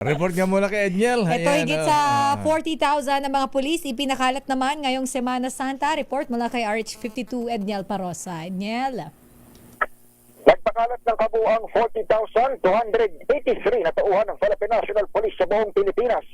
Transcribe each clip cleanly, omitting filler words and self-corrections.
Report nga muna kay Edniel. Ito higit sa 40,000 na mga pulis ipinakalat naman ngayong Semana Santa. Report mula kay RH52 Edniel Parosa. Edniel. Nagpakalat ng kabuuang 40,283 na tauhan ng Philippine National Police sa buong Pilipinas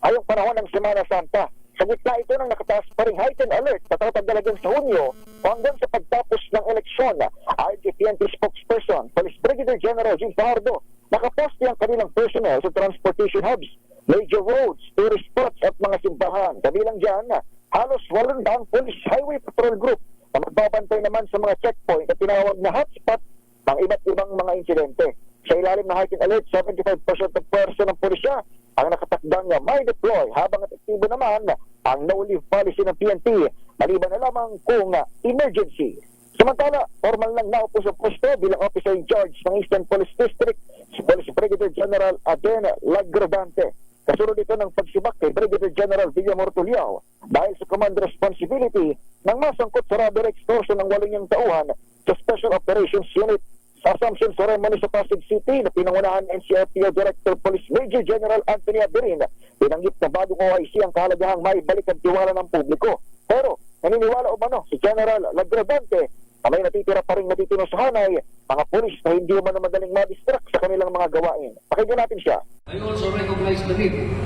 ngayong panahon ng Semana Santa. Sa gitna ito ng nakataas pa ring heightened alert na tatagdalagan sa Hunyo hanggang sa pagtapos ng eleksyon. Ayon kay PNP spokesperson, Police Brigadier General Jim Fajardo, nakaposte ang kanilang personnel sa transportation hubs, major roads, tourist spots at mga simbahan. Kabilang dyan, halos 800 Police Highway Patrol Group na magbabantay naman sa mga checkpoint at tinawag na hotspot ng iba't ibang mga insidente. Sa ilalim ng heightened alert, 75% ng pwersa ng pulisya ang nakatakdang may deploy habang epektibo naman ang no-leave policy ng PNP maliban na lamang kung emergency. Samantala, formal lang naupo sa pwesto bilang officer in charge ng Eastern Police District si Police Brigadier General Aden Lagrodante. Kasunod ito ng pagsibak kay Brigadier General Villamor Tuliao dahil sa command responsibility ng masangkot sa robbery extortion ng 8 niyang tauhan sa Special Operations Unit. Sa Assumption Ceremony sa Pasig City na pinangunahan ng NCRPO Director Police Major General Anthony Aberin, pinanggit na bagong OIC ang kahalagahang maibalik ang tiwala ng publiko. Pero naniniwala umano si General Lagrodante na may natitira pa rin matitino sa hanay mga pulis na hindi umano madaling madistract sa kanilang mga gawain. Pakinggan natin siya. I also recognize the need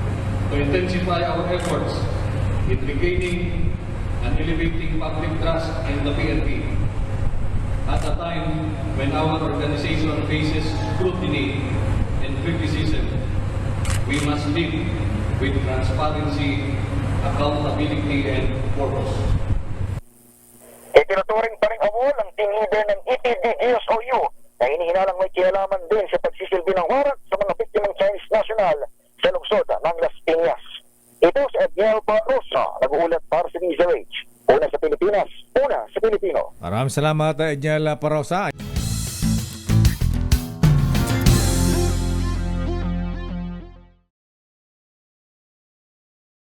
to intensify our efforts in regaining and elevating public trust in the PNP. At a time when our organization faces scrutiny and criticism, we must live with transparency, accountability, and purpose. Itinuturing pa rin awol ang team leader ng EPD-GSOU na hinihinalang may kinalaman din sa pagsisilbi ng warak sa mga biktimang Chinese national sa lungsod ng Las Piñas. Ito si Edniel Parosa, nag-uulat para sa DZRH. Una sa Pilipinas, una sa Pilipino. Maraming salamat, Edniel Parosa.